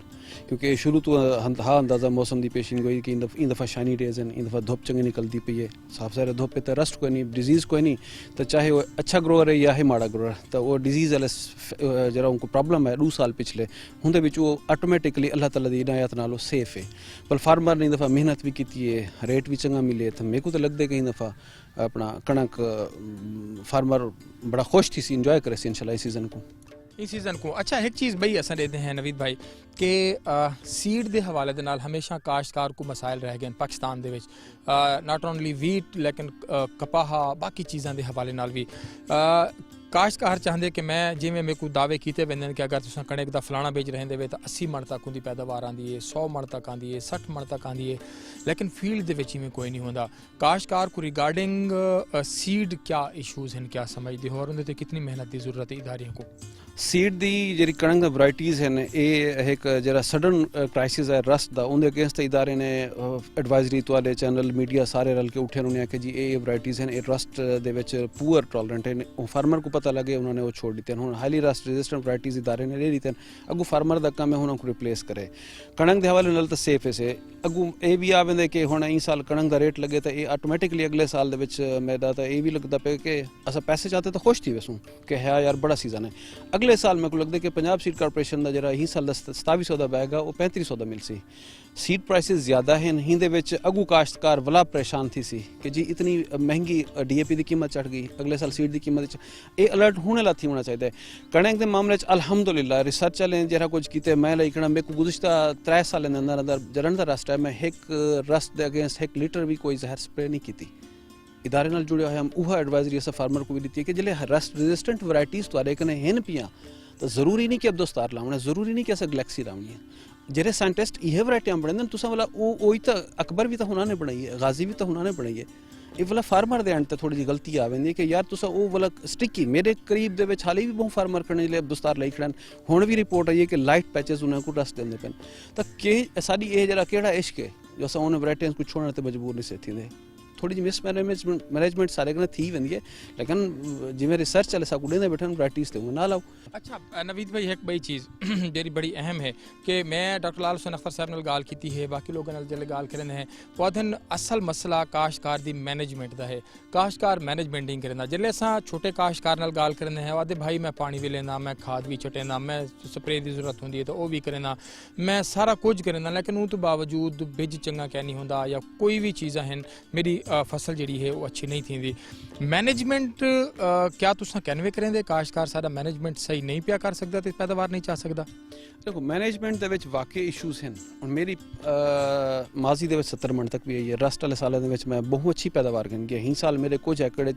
क्योंकि शुरू तो हाँ अंदाज़ा मौसम की पेशिन गोई कि इन दफ़ा शाइनी डेज हैं, इन दफ़ा धुप चंगी निकलती पई है, साफ सारे धुप पे तो रस्ट कोई नहीं, डिजीज़ कोई नहीं, तो चाहे वो अच्छा ग्रोअर है या है माड़ा ग्रोअर, तो वो डिजीज़ वाले जरा उनको प्रॉब्लम है 2 साल पिछले होंदे विच वो ऑटोमेटिकली अल्लाह ताला दी इनायत नाल सेफ है। पर फार्मर ने इन दफ़ा मेहनत भी की है, रेट भी चंगा मिले, तो मेरे को तो लगता है कि इन दफ़ा अपना कणक फार्मर बड़ा खुश थी सी, इंजॉय करे सी इंशाल्लाह इस सीज़न को। इस सीज़न को अच्छा एक चीज़ बई असां देते हैं नवीद भाई कि सीड के हवाले दे नाल हमेशा काश्तकार को मसाइल रह गए पाकिस्तान दे विच, नॉट ओनली वीट लेकिन कपाह बाकी चीज़ों के हवाले नाल भी काश्तकार चाहते कि मैं जिमें मेरे को दावे किए वेंदे कि अगर तुम कणक का फलाना बेच रहे हो तो 80 मन तक उनकी पैदावार आती है, 100 मन तक आती है, 60 मन तक आती है, लेकिन फील्ड के में कोई नहीं होता। काश्तकार को रिगार्डिंग सीड क्या इशूज़ हैं, क्या समझते हो, और उन्हें कितनी मेहनत की जरूरत है इदारियों को? सीड दी जी कणक वराइटीज़ हैं, ये एक जरा सडन क्राइसिस है रस्ट दा, उनके अगेंस्ट इदारे ने एडवाइजरी तुहाडे चैनल मीडिया सारे रल के उठे, उन्होंने आखे जी ये वराइटीज़ हैं, ये रस्ट दे विच पुअर टॉलरेंट है, फार्मर को पता लगे उन्होंने वो छोड़ दिते हैं। हुण हाईली रस्ट रेजिस्टेंट वराइटीज़ इदारे ने ले लीते हैं, अगू फार्मर का काम है उन्होंने रिप्लेस करे। कणक के हवाले नाल तो सेफ है से अगू ये भी आवेंदे कि हुण ई साल कणक का रेट लगे तो ये ऑटोमेटिकली अगले साल दे विच मेरा तो ये भी लगता पे कि असां पैसे चाहते तो खुश थी वैसूँ कि है यार बड़ा सीजन है। अगले साल मेरे को लगता है कि पंजाब सीड कारपोरेशन का जरा ही साल 2700 का बैग है वो 3500 का मिल सी। सीड प्राइसिस ज़्यादा हैं, हिंदे विच अगू काश्तकार वला परेशान थी सी कि जी इतनी महंगी DAP की कीमत चढ़ गई, अगले साल सीड की कीमत ये अलर्ट होने ला थी होना चाहिए। कणक के मामले अल्हम्दुलिल्लाह रिसर्च वाले जरा कुछ किते मैं लिखना मेरे को गुज़िश्ता 3 साल के अंदर अंदर जलन का रस्ट है, मैं एक रस्ट के अगेंस्ट 1 लीटर भी कोई जहर स्प्रे नहीं की। इदारे नाल जुड़े हुए हम वह एडवाइजरी अस फार्मर को भी दी है कि जिले रस्ट रेजिस्टेंट वराइटीज़ तुहाडे कने हैं पियां तो जरूरी नहीं कि अब दोस्तार लावना, जरूरी नहीं कि अस गलैक्सी लावनी है। जेरे साइंटिस्ट यह वराइटियां बनाते तुसा वाला वो तो अकबर भी तो उन्होंने बनाई है, गाजी भी तो उन्होंने बनाई है, ਇਹ ਵਾਲਾ ਫਾਰਮਰ ਦੇ ਐਂਡ ਤੇ ਥੋੜੀ ਜਿਹੀ ਗਲਤੀ ਆ ਜਾਂਦੀ ਹੈ ਕਿ ਯਾਰ ਤੁਸੀਂ ਉਹ ਵਾਲਾ ਸਟਿੱਕੀ ਮੇਰੇ ਕਰੀਬ ਦੇ ਵਿੱਚ ਹਾਲੇ ਵੀ ਬਹੁਤ ਫਾਰਮਰ ਕਰਨੇ ਲਈ ਦਸਤਾਰ ਲਈ ਖੜਨ ਹੁਣ ਵੀ ਰਿਪੋਰਟ ਆਈ ਹੈ ਕਿ ਲਾਈਟ ਪੈਚਸ ਉਹਨਾਂ ਕੋਲ ਰਸ ਦਿੰਦੇ ਪਏ ਤਾਂ ਕਿ ਸਾਡੀ ਇਹ ਜਿਹੜਾ ਕਿਹੜਾ ਇਸ਼ਕ ਹੈ ਜੋ ਅਸਾਂ ਉਹਨਾਂ ਵੈਰਾਈਟੀਆਂ ਨੂੰ ਛੋੜਨ ਤੇ ਮਜਬੂਰ ਨਹੀਂ ਸੀ ਥੀਂਦੇ थोड़ी जी मिस मैनेजमेंट सारे कने थी वेंदी है लेकिन जिवें रिसर्च चले सा कुडे बैठन वैराइटीज ते ना लाओ। अच्छा नवीद भाई एक बड़ी चीज़ जेरी बड़ी अहम है कि मैं डॉक्टर लाल हुसैन अख्तर साहब नाल गाल की है बाकी लोगों नाल जल्द गाल करन है पौधन असल मसला काश्तकार दी मैनेजमेंट दा है काश्तकार मैनेजमेंट नहीं करना जल्ले असां छोटे काश्तकार नाल गाल करन है आदे भाई मैं पानी भी लेना मैं खाद भी छटेना मैं स्प्रे की जरूरत होंदी है तो वो भी करना मैं सारा कुछ करना लेकिन उस तो बावजूद बिज चंगा क्या नहीं होंदा या कोई भी चीज़ां हैं मेरी फसल जी है वो अच्छी नहीं थी मैनेजमेंट क्या तुसा कहनवे करेंगे काश्तकार सारा मैनेजमेंट सही नहीं पिया कर सकता तो पैदावार नहीं चाह सकता। देखो मैनेजमेंट दे विच वाकई इशूज़ हैं और मेरी माजी दे विच 70 मन तक भी आई है रस्ट वाले सालों दे विच मैं बहुत अच्छी पैदावार करनी गया ही साल मेरे कुछ एकड़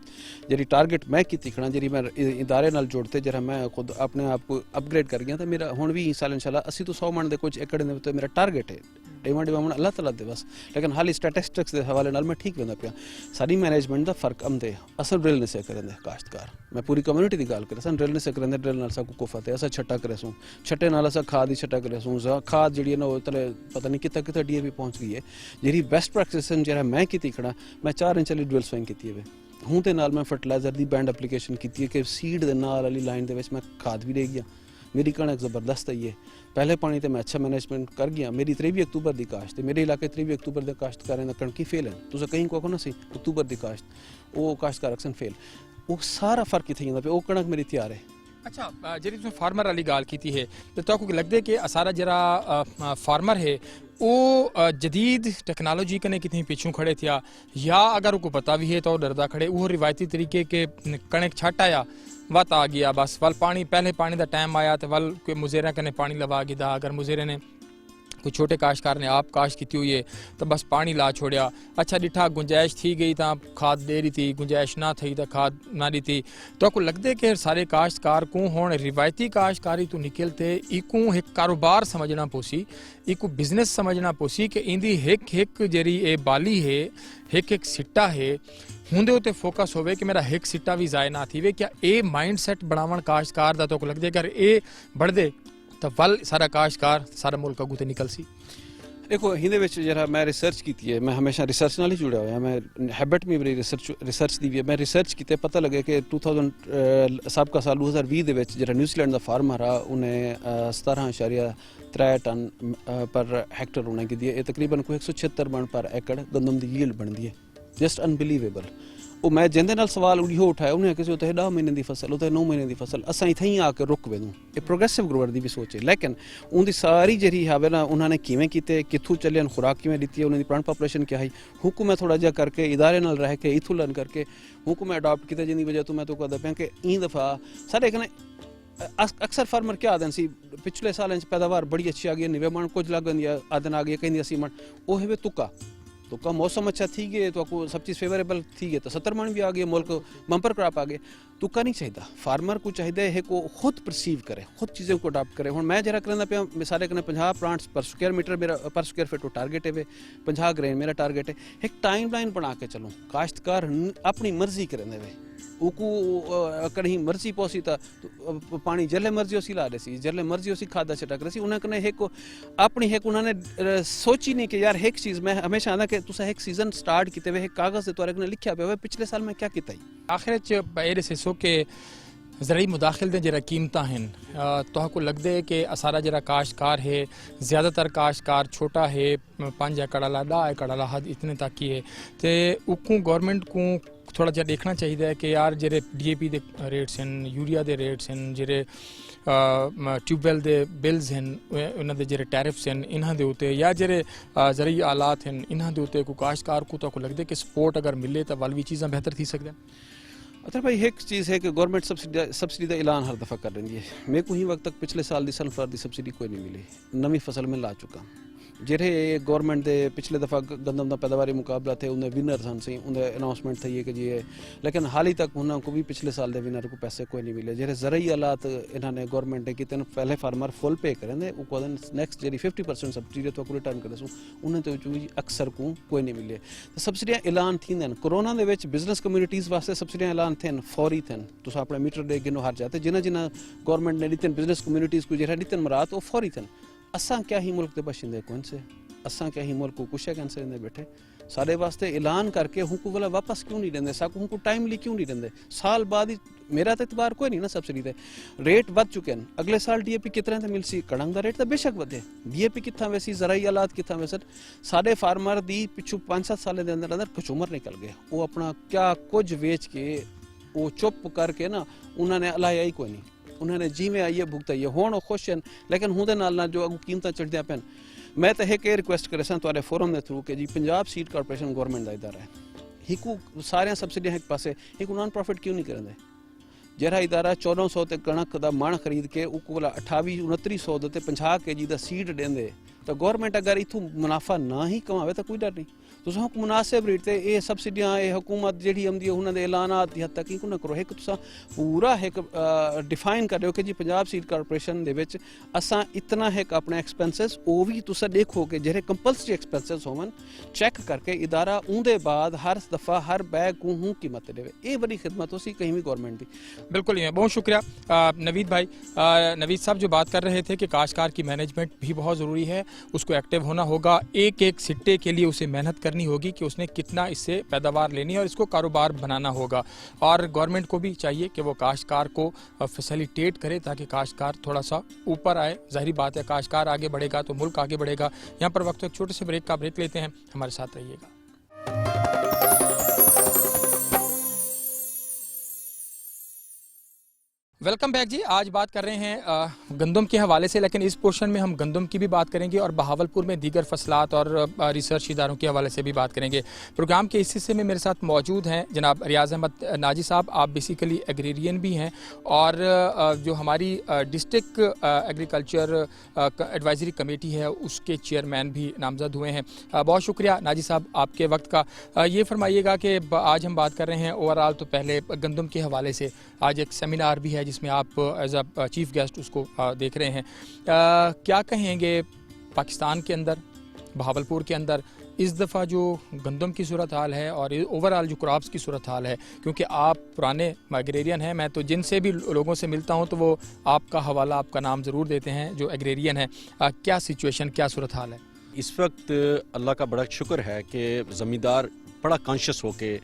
जी टारगेट मैं की खड़ा जी मैं इदारे नाल जोड़ते जरा मैं खुद अपने आप को अपग्रेड कर गया तो मेरा हुण भी ही साल इंशाल्लाह 80 तो 100 मन दे कुछ एकड़ दे मेरा टारगेट है डिमांड अल्लाह तला दे बस लेकिन हाली स्टैटिस्टिक्स के हवाले नाल मैं ठीक वेंदा पिया सारी मैनेजमेंट का फर्क आंदे असल ड्रिल नहीं से करेंदे काश्तकार मैं पूरी कम्युनिटी की गल करें अस ड्रिल नहीं से करेंदे ड्रिल नाल साकू कुफत है अस छट्टा करे सूँ छट्टे नाल अस खाद ही छट्टा करे सूँ खाद जी ना तले पता नहीं कितना कितना DAP पहुँच गई है जी बेस्ट प्रैक्टिस जरा मैं की खड़ा मैं 4 इंच वाली ड्रिल स्विंग की है हूँ तो नाल मैं फर्टिलाइजर की बैंड एप्लीकेशन की है कि सीड के नाल वाली लाइन के मैं खाद भी ले गया मेरी कणक जबरदस्त आई है पहले पानी तो मैं अच्छा मैनेजमेंट कर गया मेरी 23 अक्तूबर की काश्त मेरे इलाके 23 अक्तूबर के काश्तकारें कणकी फेल है तुम कहीं को ना सी अक्तूबर की काश्त वो काश्तकार अक्सर फेल वो सारा फर्क इतने आता वो कणक मेरी तैयार है। अच्छा जी तुम फार्मर वाली गाल की है तो आपको लगता है कि सारा जरा फार्मर है वो जदीद टेक्नोलॉजी कने कितनी पीछू खड़े थे या अगर उनको पता भी है तो डरदा खड़े वो रिवायती तरीके के कणक छट आया वत आ गया बस वल पानी पहले पानी का टाइम आया तो वल कोई मुजेरा कने पानी लवा गया अगर मुजेरे ने कोई छोटे काश्तकार ने आप काश्त की हुई है तो बस पानी ला छोड़िया अच्छा डिठा गुंजाइश थी गई तो खाद दे रही थी गुंजाइश ना थी तो खाद ना दी थी तो आपको लगता है कि सारे काश्तकार को हुण रिवायती काश्तकारी तो निकलते इको एक कारोबार समझना पोसी इको बिजनेस समझना पोसी कि इंदी एक एक जेरी ए बाली है एक सिट्टा है हुंदे उते फोकस होवे कि मेरा एक सिट्टा भी जाए ना थी वे क्या ए माइंड सैट बनावन काश्तकार दा तो लगता है अगर ए बढ़दे तो वल सारा काश्तकार सारा मुल्क अगू ते निकल सी। देखो हिंदे विच जरा मैं रिसर्च की है मैं हमेशा रिसर्च नाल ही जुड़ा हुआ मैं हैबिट में मेरी रिसर्च दी भी है मैं रिसर्च की पता लगे कि 2000 सबका साल 2020 दे विच जरा न्यूजीलैंड का फार्मर आ उन्हें 17.3 टन पर हेक्टर उन्हें की दी है तकरीबन कोई 176 मन पर एकड़ गंदम की यील्ड बनती है जस्ट अनबिलीवेबल वो मैं जिंदे नाल सवाल उड़ियो उठाया उन्हें किसी होता है 10 महीने की फसल होता है 9 महीने की फसल असा इतना ही आके रुक वेदूँ ये प्रोग्रेसिव ग्रोवर की भी सोच है लेकिन उनकी सारी जी है ना उन्होंने किमें किते कितों चले खुराक किमें दी है उन्होंने प्राण पॉपुलेशन क्या है हुकू मैं थोड़ा जहा करके इदारे नाल रह के इथों लर्न करके हुकू मैं अडॉप्ट किया जिंदी वजह तो मैं तो कहता पाया कि ई दफ़ा साढ़े कने अक्सर फार्मर क्या आदन सी पिछले साल पैदावार बड़ी अच्छी आ गई 90 मन कुछ लग आदन आ गई कहीं 80 मन वो है तुक्का तो का मौसम अच्छा थी गए तो आपको सब चीज़ फेवरेबल थी गए तो 70 मन भी आ गए मुल्क बम्पर क्रॉप आ गए तुक्का नहीं चाहिए फार्मर को चाहिए है को खुद परसीव करे खुद चीज़ों को अडॉप्ट करे हूँ मैं जरा करना पाया मिसाले कने 50 प्लांट्स पर स्क्वायर मीटर मेरा पर स्क्वायर फीट टारगेट है 50 ग्रेन मेरा टारगेट है एक टाइम लाइन बना के चलूँ काश्तकार अपनी मर्जी करें वे उको कहीं मर्जी पहुंची था तो पानी जल्ले मर्जी उसी ला रही सी जल्ले मर्जी उसी खादा छटक रही सी उन्हें कने एक अपनी एक उन्होंने सोची नहीं कि यार एक चीज़ मैं हमेशा आना कि तुसा एक सीजन स्टार्ट किते हुए कागज़ से तुआरे कने लिखा पे पिछले साल मैं क्या किया आखिर च से सो के ज़रूरी मुदाखिल दे जरा कीमत हैं तो आपको लगता है कि सारा जरा काश्तकार है ज़्यादातर काश्तकार छोटा है 5 एकड़ वाला 10 एकड़ वाला हद इतने तक की है तो उको गवर्नमेंट को थोड़ा जहा देखना चाहिए कि यार जेरे DAP के रेट्स हैं यूरिया के रेट्स हैं जेरे ट्यूबवैल के बिल्स हैं उन्होंने जेरे टैरिफ्स हैं इन्हों के उत्ते या जेरे ज़रूरी आलात हैं इन्हों के उत्ते कोई काश्तकार को तो आपको लगता है कि सपोर्ट अगर मिले तो वाल भी चीज़ां बेहतर थी सकता है। अच्छा भाई एक चीज़ है कि गवर्नमेंट सब्सिडी का ऐलान हर दफ़ा कर रही है मेरे को ही वक्त तक पिछले साल की सनफ्लावर की सब्सिडी कोई नहीं मिली नवी फसल में ला चुका ਜਿਹੜੇ गवर्नमेंट ਦੇ ਪਿਛਲੇ ਦਫਾ ਗੰਦਮ ਦਾ ਪੈਦਾਵਾਰੀ ਮੁਕਾਬਲਾ थे उन्हें विनर सन सी उन्हें अनाउंसमेंट थी कि जी लेकिन हाल ही तक उन्होंने को भी पिछले साल के विनर को पैसे कोई नहीं मिले ਜਿਹੜੇ ਜ਼ਰਈ ਹਾਲਾਤ ਇਹਨਾਂ ਨੇ ਗਵਰਨਮੈਂਟ ਨੇ ਕੀਤੇ ਪਹਿਲੇ ਫਾਰਮਰ ਫੁੱਲ ਪੇ ਕरेंगे ਉਹ ਕੋਦਨ ਨੈਕਸਟ ਜਿਹੜੀ 50% ਸਬਸਿਡੀ ਤੋਂ ਕੋਈ ਰਿਟਰਨ ਕਰਦੇ ਸੋ ਉਹਨਾਂ ਤੇ ਵਿੱਚ ਵੀ ਅਕਸਰ को कोई नहीं मिले तो सब्सिडियां ऐलान थी कोरोना ਦੇ ਵਿੱਚ ਬਿਜ਼ਨਸ ਕਮਿਊਨਿਟੀਜ਼ ਵਾਸਤੇ ਸਬਸਿਡੀਆਂ ਐਲਾਨ ਥਨ ਫੌਰੀ ਥਨ ਤੁਸੀਂ ਆਪਣੇ ਮੀਟਰ ਦੇ ਗਿਨੋ ਹਰ ਜਾਤੇ ਜਿਨ੍ਹਾਂ गवर्नमेंट ने दितन बिजनेस कम्युनिटीज़ को जरा दितन मरात वो फौरी थन असा क्या ही मुल्क के बशिंदे कौन से असा क्या ही मुल्क को कुछ कैंसर इंदे बैठे सारे वास्ते ऐलान करके हुकू वाला वापस क्यों नहीं देंगे साकू हुकू टाइमली क्यों नहीं देंगे साल बाद ही मेरा तो इतबार कोई नहीं ना सब्सिडी दे रेट बढ़ चुके हैं अगले साल DAP कितने ते मिल सी कड़ंग का रेट तो बेशक बढ़े DAP कितना वैसी जराई हालात कितना वैसे साढ़े फार्मर दी पिछू 5-7 साल के अंदर अंदर कचूमर निकल गए वो अपना क्या कुछ बेच के वो चुप करके ना उन्होंने अलाया ही कोई नहीं उन्होंने जिमें आइए भुगताइए होण खुश हैं लेकिन होंदे नाल जो अगू कीमत चढ़दियां पैन मैं तो एक रिक्वेस्ट करे सा तुहाडे फोरम के थ्रू कि जी पंजाब सीड कारपोरेशन गवर्नमेंट का इदारा है हिकू सारिया सब्सिडियां एक पासे एक नॉन प्रॉफिट क्यों नहीं करेंगे जरा इदारा 1400 ते कणक का मण खरीद के उकोला 28-2900 ते 50 kg का सीड देंदे तो गवर्नमेंट अगर इथों मुनाफा ना ही कमावे तो कोई डर नहीं तुसां मुनासिब रेट ते ये सब्सिडियां ये हुकूमत जेड़ी आंदी उन्हां दे ऐलानात दी हद तक ही ना करो एक तुसां पूरा एक डिफाइन कर रहे हो कि जी पंजाब सीड कारपोरेशन दे विच असां इतना है अपने एक्सपेंसेस वो भी तुसां देखो कि जेरे कंपलसरी एक्सपेंसेस होवन चेक करके इदारा उनदे बाद हर दफ़ा हर बैग को हूँ कीमत देवे ये बड़ी खिदमत हो सी कहीं भी गवर्नमेंट दी बिल्कुल ही बहुत शुक्रिया नवीद भाई नवीद साहब जो बात कर रहे थे कि काश्तकार की मैनेजमेंट भी बहुत ज़रूरी है उसको एक्टिव होना होगा एक एक सिट्टे के लिए उसे मेहनत करनी होगी कि उसने कितना इससे पैदावार लेनी है और इसको कारोबार बनाना होगा और गवर्नमेंट को भी चाहिए कि वो काश्तकार को फैसिलिटेट करे ताकि काश्तकार थोड़ा सा ऊपर आए ज़ाहिरी बात है काश्तकार आगे बढ़ेगा तो मुल्क आगे बढ़ेगा यहाँ पर वक्त एक छोटे से ब्रेक लेते हैं हमारे साथ रहिएगा वेलकम बैक जी आज बात कर रहे हैं गंदम के हवाले से लेकिन इस पोर्शन में हम गंदम की भी बात करेंगे और बहावलपुर में दीगर फसलात और रिसर्च इदारों के हवाले से भी बात करेंगे प्रोग्राम के इस हिस्से में मेरे साथ मौजूद हैं जनाब रियाज अहमद नाजी साहब आप बेसिकली एग्रेरियन भी हैं और जो हमारी डिस्ट्रिक्ट एग्रीकल्चर एडवाइजरी कमेटी है उसके चेयरमैन भी नामजद हुए हैं बहुत शुक्रिया नाजी साहब आपके वक्त का ये फरमाइएगा कि आज हम बात कर रहे हैं ओवरऑल तो पहले गंदम के हवाले से आज एक सेमिनार भी है जिसमें आप एज अ चीफ गेस्ट उसको देख रहे हैं क्या कहेंगे पाकिस्तान के अंदर बहावलपुर के अंदर इस दफ़ा जो गंदम की सूरत हाल है और ओवरऑल जो क्रॉप्स की सूरत हाल है क्योंकि आप पुराने एग्रेरियन हैं मैं तो जिनसे भी लोगों से मिलता हूं तो वो आपका हवाला आपका नाम ज़रूर देते हैं जो एग्रेरियन है क्या सिचुएशन क्या सूरत हाल है इस वक्त अल्लाह का बड़ा शुक्र है कि ज़मींदार बड़ा कॉन्शियस हो के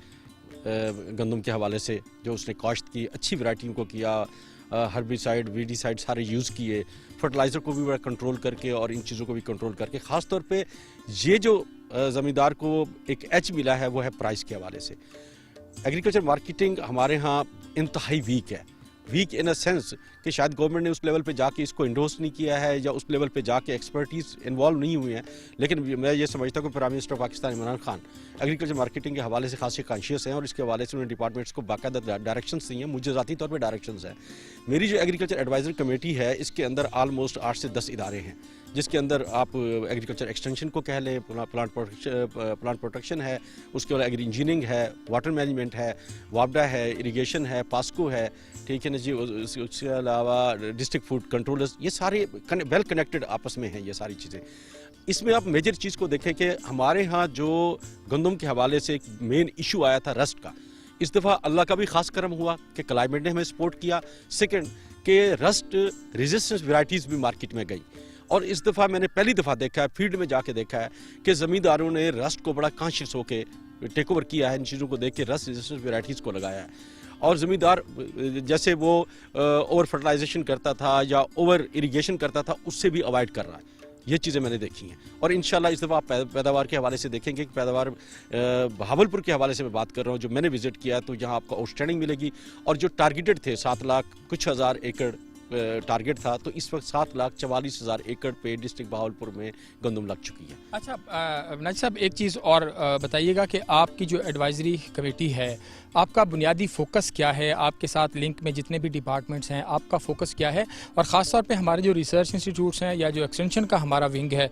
गंदम के हवाले से जो उसने काश्त की अच्छी वैरायटियों को किया हर्बिसाइड वीडीसाइड सारे यूज़ किए फर्टिलाइज़र को भी बड़ा कंट्रोल करके और इन चीज़ों को भी कंट्रोल करके ख़ास तौर पे ये जो ज़मींदार को एक एच मिला है वो है प्राइस के हवाले से एग्रीकल्चर मार्केटिंग हमारे यहाँ इंतहाई वीक इन अ सेंस कि शायद गवर्नमेंट ने उस लेवल पे जाके इसको इंडोर्स नहीं किया है या उस लेवल पे जाके एक्सपर्टीज़ इन्वॉल्व नहीं हुई हैं लेकिन मैं ये समझता हूँ कि prime minister Pakistan Imran Khan agriculture marketing के हवाले से खासी कॉन्शियस हैं और इसके हवाले से उन्होंने डिपार्टमेंट्स को बाकायदा डायरेक्शंस दी हैं मुझे ज़ाती तौर पर डायरेक्शंस हैं मेरी जो एग्रीकल्चर एडवाइजरी कमेटी है इसके अंदर आलमोस्ट 8 से 10 इदारे हैं जिसके अंदर आप एग्रीकल्चर एक्सटेंशन को कह लें प्लांट प्रोटेक्शन है उसके बाद एग्री इंजीनियरिंग है वाटर मैनेजमेंट है वापडा है इरिगेशन है पास्को है ठीक है ना जी उसके अलावा डिस्ट्रिक्ट फूड कंट्रोलर्स ये सारे वेल कनेक्टेड आपस में हैं ये सारी चीज़ें इसमें आप मेजर चीज़ को देखें कि हमारे यहाँ जो गंदम के हवाले से एक मेन इशू आया था रस्ट का इस दफ़ा अल्लाह का भी ख़ास करम हुआ कि क्लाइमेट ने हमें सपोर्ट किया सेकंड कि रस्ट रेजिस्टेंस वैरायटीज़ भी मार्केट में गई और इस दफ़ा मैंने पहली दफ़ा देखा है फील्ड में जाके देखा है कि ज़मींदारों ने रस्ट को बड़ा कॉन्शियस होकर टेक ओवर किया है इन चीज़ों को देख के रस्ट रेजिस्टेंस वैरायटीज़ को लगाया है और ज़मींदार जैसे वो ओवर फर्टिलाइजेशन करता था या ओवर इरिगेशन करता था उससे भी अवॉइड कर रहा है ये चीज़ें मैंने देखी हैं और इंशाल्लाह इस दफ़ा आप पैदावार के हवाले से देखेंगे कि पैदावार बहावलपुर के हवाले से मैं बात कर रहा हूँ जो मैंने विज़िट किया तो यहाँ आपको आउटस्टैंडिंग मिलेगी और जो टारगेटेड थे 7 लाख कुछ हज़ार एकड़ टारगेट था, तो इस वक्त 7,44,000 एकड़ पे डिस्ट्रिक्ट बहावलपुर में गंदम लग चुकी है। अच्छा नाजिर साहब, एक चीज़ और बताइएगा कि आपकी जो एडवाइजरी कमेटी है, आपका बुनियादी फोकस क्या है? आपके साथ लिंक में जितने भी डिपार्टमेंट्स हैं, आपका फोकस क्या है? और ख़ास तौर पे हमारे जो रिसर्च इंस्टीट्यूट्स हैं या जो एक्सटेंशन का हमारा विंग है,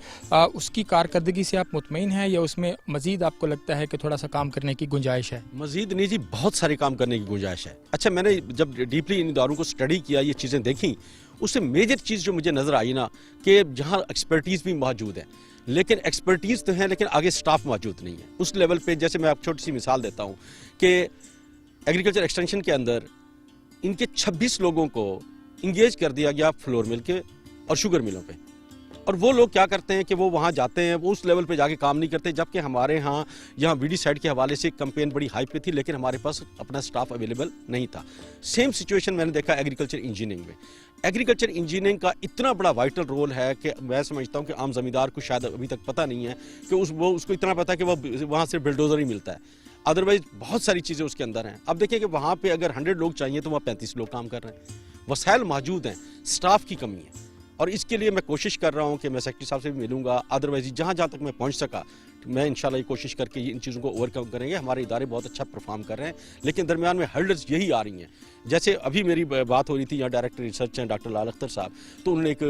उसकी कारकर्दगी से आप मुतमईन हैं या उसमें मज़ीद आपको लगता है कि थोड़ा सा काम करने की गुंजाइश है? मजीद नहीं जी, बहुत सारे काम करने की गुंजाइश है। अच्छा, मैंने जब डीपली इन इदारों को स्टडी किया, ये चीज़ें देखी, उससे मेजर चीज़ जो मुझे नज़र आई ना, कि जहाँ एक्सपर्टीज़ भी मौजूद है, लेकिन एक्सपर्टीज़ तो है लेकिन आगे स्टाफ मौजूद नहीं है उस लेवल पे। जैसे मैं आपको छोटी सी मिसाल देता हूँ कि एग्रीकल्चर एक्सटेंशन के अंदर इनके 26 लोगों को इंगेज कर दिया गया फ्लोर मिल के और शुगर मिलों पे, और वो लोग क्या करते हैं कि वो वहाँ जाते हैं, वो उस लेवल पे जाके काम नहीं करते। जबकि हमारे यहाँ वीडी साइड के हवाले से कैंपेन बड़ी हाई पे थी, लेकिन हमारे पास अपना स्टाफ अवेलेबल नहीं था। सेम सिचुएशन मैंने देखा एग्रीकल्चर इंजीनियरिंग में। एग्रीकल्चर इंजीनियरिंग का इतना बड़ा वाइटल रोल है कि मैं समझता हूँ कि आम ज़मींदार को शायद अभी तक पता नहीं है कि उसको इतना पता है कि वो वहाँ से बिल्डोज़र ही मिलता है, अदरवाइज बहुत सारी चीज़ें उसके अंदर हैं। अब देखिए कि वहाँ पे अगर 100 लोग चाहिए तो वहाँ 35 लोग काम कर रहे हैं। वसाइल मौजूद हैं, स्टाफ की कमी है, और इसके लिए मैं कोशिश कर रहा हूँ कि मैं सेक्रेटरी साहब से भी मिलूंगा। अदरवाइज जहाँ जहाँ तक मैं पहुँच सका मैं इंशाल्लाह ये कोशिश करके इन चीज़ों को ओवरकम करेंगे। हमारे इदारे बहुत अच्छा परफॉर्म कर रहे हैं, लेकिन दरमियान में हर्डल्स यही आ रही हैं। जैसे अभी मेरी बात हो रही थी, यहाँ डायरेक्टर रिसर्च हैं डॉक्टर लाल अख्तर साहब, तो उन्होंने एक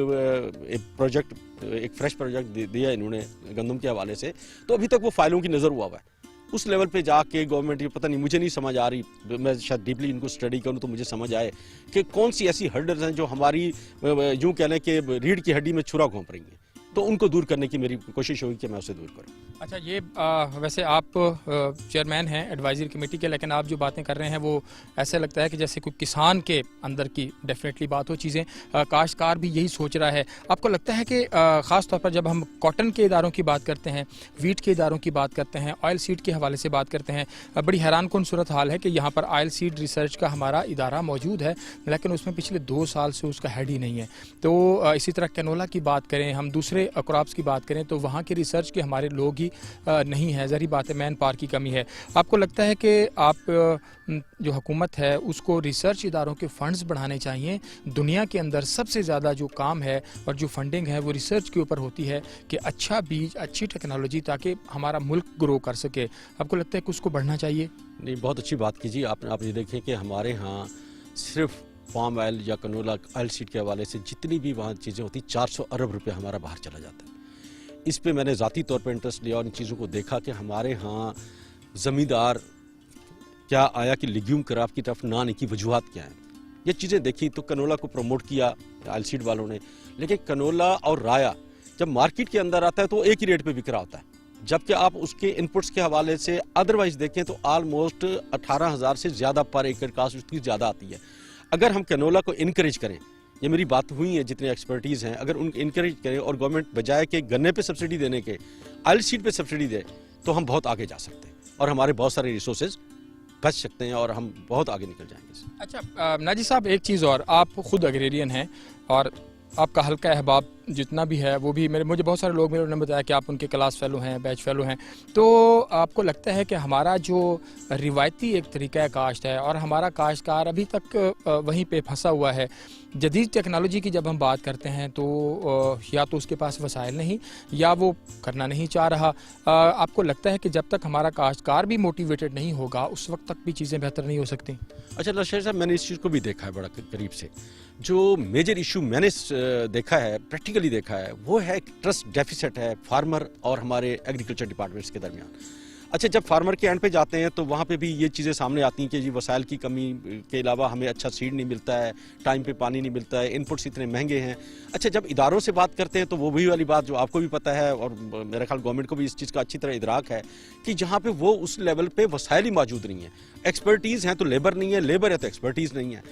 फ्रेश प्रोजेक्ट दिया इन्होंने गंदम के हवाले से, तो अभी तक वो फाइलों की नज़र हुआ है। उस लेवल पे जाके गवर्नमेंट, ये पता नहीं, मुझे नहीं समझ आ रही, मैं शायद डीपली इनको स्टडी करूं तो मुझे समझ आए कि कौन सी ऐसी हर्डल्स हैं जो हमारी यूं कह लें कि रीढ़ की हड्डी में छुरा घोंप रही हैं, तो उनको दूर करने की मेरी कोशिश होगी कि मैं उसे दूर करूं। अच्छा, ये वैसे आप चेयरमैन हैं एडवाइजरी कमेटी के, लेकिन आप जो बातें कर रहे हैं वो ऐसे लगता है कि जैसे कोई किसान के अंदर की डेफिनेटली बात हो चीज़ें, काश्तकार भी यही सोच रहा है। आपको लगता है कि ख़ास तौर पर जब हम कॉटन के इदारों की बात करते हैं, वीट के इदारों की बात करते हैं, ऑयल सीड के हवाले से बात करते हैं, बड़ी हैरान कुन सूरत हाल है कि यहाँ पर ऑयल सीड रिसर्च का हमारा इदारा मौजूद है, लेकिन उसमें पिछले 2 साल से उसका हेड ही नहीं है। तो इसी तरह कैनोला की बात करें, हम दूसरे क्रॉप्स की बात करें, तो वहाँ के रिसर्च के हमारे लोग ही नहीं है। ज़ाहिर बात है मैन पावर की कमी है। आपको लगता है कि आप जो हुकूमत है उसको रिसर्च इदारों के फंड्स बढ़ाने चाहिए? दुनिया के अंदर सबसे ज़्यादा जो काम है और जो फंडिंग है वो रिसर्च के ऊपर होती है कि अच्छा बीज, अच्छी टेक्नोलॉजी, ताकि हमारा मुल्क ग्रो कर सके। आपको लगता है कि उसको बढ़ना चाहिए? नहीं, बहुत अच्छी बात कीजिए आप ये देखें कि हमारे यहाँ सिर्फ पाम ऑयल या कनोला ऑयल सीड के हवाले से जितनी भी वहाँ चीज़ें होती, 400 अरब रुपये हमारा बाहर चला जाता है। इस पे मैंने ज़ाती तौर पे इंटरेस्ट लिया और इन चीज़ों को देखा कि हमारे यहाँ ज़मींदार क्या आया कि लिग्यूम क्रॉप की तरफ ना आने की वजूहत क्या हैं। ये चीज़ें देखी तो कनोला को प्रमोट किया ऑयल सीड वालों ने, लेकिन कनोला और राया जब मार्केट के अंदर आता है तो एक ही रेट पे बिक रहा होता है, जबकि आप उसके इनपुट्स के हवाले से अदरवाइज देखें तो ऑलमोस्ट 18,000 से ज़्यादा पर एकड़ कास्ट उसकी ज़्यादा आती है। अगर हम कैनोला को इनकरेज करें, ये मेरी बात हुई है, जितने एक्सपर्टीज़ हैं, अगर उनको इनकरेज करें और गवर्नमेंट बजाय के गन्ने पे सब्सिडी देने के ऑयल सीड पे सब्सिडी दे, तो हम बहुत आगे जा सकते हैं और हमारे बहुत सारे रिसोर्सेज बच सकते हैं और हम बहुत आगे निकल जाएंगे। अच्छा नाजी साहब, एक चीज़ और, आप खुद एग्रेरियन हैं और आपका हल्का अहबाब जितना भी है वो भी मुझे बहुत सारे लोग ने बताया कि आप उनके क्लास फेलो हैं, बैच फेलो हैं, तो आपको लगता है कि हमारा जो रिवायती एक तरीका काश्त है और हमारा काश्तकार अभी तक वहीं पे फंसा हुआ है? जदीद टेक्नोलॉजी की जब हम बात करते हैं तो या तो उसके पास वसाइल नहीं या वो करना नहीं चाह रहा। आपको लगता है कि जब तक हमारा काश्तकार भी मोटिवेटेड नहीं होगा उस वक्त तक भी चीज़ें बेहतर नहीं हो सकती? अच्छा लश्कर साहब, मैंने इस चीज़ को भी देखा है बड़ा करीब से। जो मेजर इशू मैंने देखा है, प्रैक्टिकली देखा है, वो है ट्रस्ट डेफिसिट है फार्मर और हमारे एग्रीकल्चर डिपार्टमेंट्स के दरमियान। अच्छा, जब फार्मर के एंड पे जाते हैं तो वहाँ पे भी ये चीज़ें सामने आती हैं कि जी वसाइल की कमी के अलावा हमें अच्छा सीड नहीं मिलता है, टाइम पे पानी नहीं मिलता है, इनपुट्स इतने महंगे हैं। अच्छा, जब इदारों से बात करते हैं तो वो भी वाली बात जो आपको भी पता है और मेरा ख्याल गवर्नमेंट को भी इस चीज़ का अच्छी तरह इदराक है कि जहाँ पे वो उस लेवल पे वसाइल ही मौजूद नहीं है। एक्सपर्टीज़ हैं तो लेबर नहीं है, लेबर है तो एक्सपर्टीज़ नहीं है,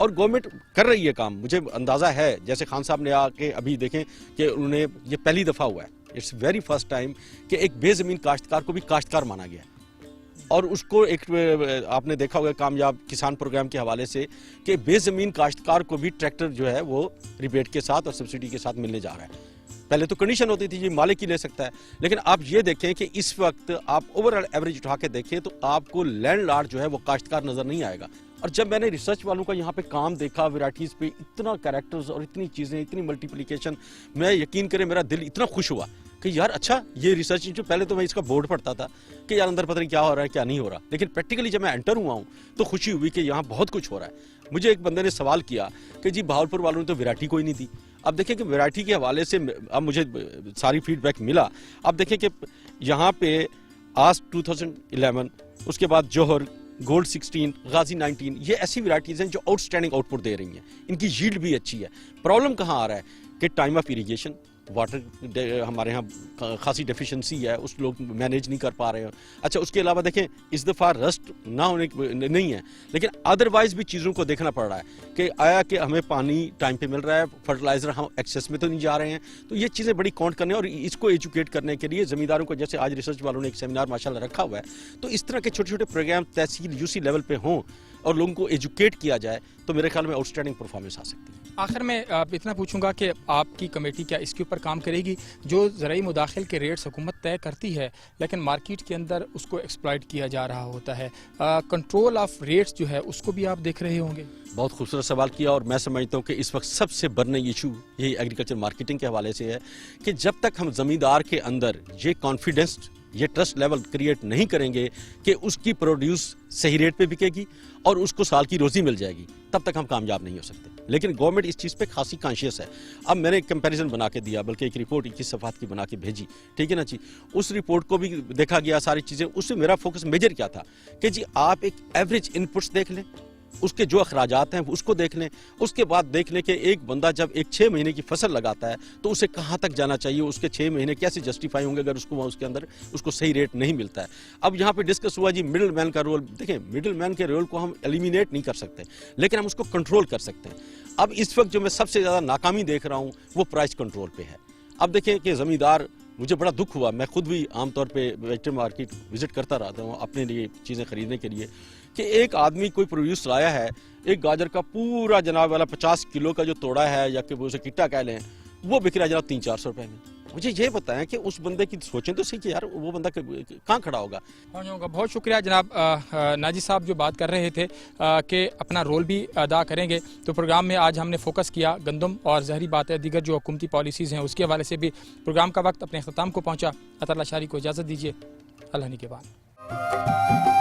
और गवर्नमेंट कर रही है काम। मुझे अंदाज़ा है, जैसे खान साहब ने आके अभी देखें कि उन्होंने, ये पहली दफ़ा हुआ है, इट्स वेरी फर्स्ट टाइम कि एक बेज़मीन काश्तकार को भी काश्तकार माना गया और उसको एक, आपने देखा होगा कामयाब किसान प्रोग्राम के हवाले से कि बेज़मीन काश्तकार को भी ट्रैक्टर जो है वो रिबेट के साथ और सब्सिडी के साथ मिलने जा रहा है। पहले तो कंडीशन होती थी ये मालिक ही ले सकता है, लेकिन आप ये देखें कि इस वक्त आप ओवरऑल एवरेज उठा के देखें तो आपको लैंडलॉर्ड जो है वो काश्तकार नज़र नहीं आएगा। اور جب میں نے ریسرچ والوں کا یہاں پہ کام دیکھا ویرائٹیز پہ، اتنا کریکٹرز اور اتنی چیزیں، اتنی ملٹیپلیکیشن، میں یقین کریں میرا دل اتنا خوش ہوا کہ یار اچھا یہ ریسرچ، جو پہلے تو میں اس کا بورڈ پڑھتا تھا کہ یار اندر پتہ نہیں کیا ہو رہا ہے کیا نہیں ہو رہا، لیکن پریکٹیکلی جب میں انٹر ہوا ہوں تو خوشی ہوئی کہ یہاں بہت کچھ ہو رہا ہے۔ مجھے ایک بندے نے سوال کیا کہ جی بہاولپور والوں نے تو ویرائٹی کوئی نہیں دی۔ اب دیکھیں کہ ویرائٹی کے حوالے سے اب مجھے ساری فیڈ بیک ملا۔ اب دیکھیں کہ یہاں پہ آس 2011، اس کے بعد جوہر، گولڈ 16، غازی 19، یہ ایسی ویرائٹیز ہیں جو آؤٹ اسٹینڈنگ آؤٹ پٹ دے رہی ہیں، ان کی ییلڈ بھی اچھی ہے۔ پرابلم کہاں آ رہا ہے کہ ٹائم آف اریگیشن، واٹر ہمارے ہاں خاصی ڈیفیشنسی ہے، اس لوگ مینیج نہیں کر پا رہے ہیں۔ اچھا اس کے علاوہ دیکھیں اس دفعہ رسٹ نہ ہونے نہیں ہے، لیکن ادروائز بھی چیزوں کو دیکھنا پڑ رہا ہے کہ آیا کہ ہمیں پانی ٹائم پہ مل رہا ہے، فرٹیلائزر ہم ایکسیس میں تو نہیں جا رہے ہیں۔ تو یہ چیزیں بڑی کاؤنٹ کرنے اور اس کو ایجوکیٹ کرنے کے لیے زمینداروں کو، جیسے آج ریسرچ والوں نے ایک سیمینار ماشاءاللہ رکھا ہوا ہے، تو اس طرح کے چھوٹے چھوٹے پروگرام تحصیل یو سی لیول پہ ہوں اور لوگوں کو ایجوکیٹ کیا جائے تو میرے خیال میں آؤٹ اسٹینڈنگ پرفارمنس آ سکتی ہے۔ آخر میں اتنا پوچھوں گا کہ آپ کی کمیٹی کیا اس کے اوپر کام کرے گی؟ جو زرعی مداخل کے ریٹس حکومت طے کرتی ہے لیکن مارکیٹ کے اندر اس کو ایکسپلائٹ کیا جا رہا ہوتا ہے، کنٹرول آف ریٹس جو ہے اس کو بھی آپ دیکھ رہے ہوں گے؟ بہت خوبصورت سوال کیا، اور میں سمجھتا ہوں کہ اس وقت سب سے برننگ ایشو یہی ایگریکلچر مارکیٹنگ کے حوالے سے ہے کہ جب تک ہم زمیندار کے اندر یہ کانفیڈنس، یہ ٹرسٹ لیول کریٹ نہیں کریں گے کہ اس کی پروڈیوس صحیح ریٹ پہ بکے گی اور اس کو سال کی روزی مل جائے گی، تب تک ہم کامیاب نہیں ہو سکتے۔ لیکن گورنمنٹ اس چیز پہ خاصی کانشیس ہے۔ اب میں نے ایک کمپیریزن بنا کے دیا، بلکہ ایک رپورٹ 21 صفحات کی بنا کے بھیجی، ٹھیک ہے نا جی، اس رپورٹ کو بھی دیکھا گیا ساری چیزیں۔ اس میں میرا فوکس میجر کیا تھا کہ جی آپ ایک ایوریج ان پٹس دیکھ لیں، اس کے جو اخراجات ہیں اس کو دیکھ لیں، اس کے بعد دیکھ لیں کہ ایک بندہ جب ایک 6 مہینے کی فصل لگاتا ہے تو اسے کہاں تک جانا چاہیے، اس کے 6 مہینے کیسے جسٹیفائی ہوں گے اگر اس کو اس کے اندر اس کو صحیح ریٹ نہیں ملتا ہے۔ اب یہاں پہ ڈسکس ہوا جی مڈل مین کا رول۔ دیکھیں مڈل مین کے رول کو ہم ایلیمینیٹ نہیں کر سکتے، لیکن ہم اس کو کنٹرول کر سکتے ہیں۔ اب اس وقت جو میں سب سے زیادہ ناکامی دیکھ رہا ہوں وہ پرائس کنٹرول پہ ہے۔ اب دیکھیں کہ زمیندار، مجھے بڑا دکھ ہوا، میں خود بھی عام طور پہ ویجٹیبل مارکیٹ وزٹ کرتا رہتا ہوں اپنے لیے چیزیں خریدنے کے لیے، کہ ایک آدمی کوئی پروڈیوس لایا ہے، ایک گاجر کا پورا جناب والا 50 کلو کا جو توڑا ہے یا کہ وہ اسے کٹا کہہ لیں، وہ بک رہا ہے جناب 300-400 روپے میں۔ مجھے یہ بتائیں کہ اس بندے کی سوچیں تو صحیح کہ یار وہ بندہ کہاں کھڑا ہوگا۔ بہت شکریہ جناب ناجی صاحب جو بات کر رہے تھے کہ اپنا رول بھی ادا کریں گے۔ تو پروگرام میں آج ہم نے فوکس کیا گندم اور ظاہری بات ہے دیگر جو حکومتی پالیسیز ہیں اس کے حوالے سے بھی۔ پروگرام کا وقت اپنے اختتام کو پہنچا، عطر اللہ شاری کو اجازت دیجیے، اللہ نگہبان۔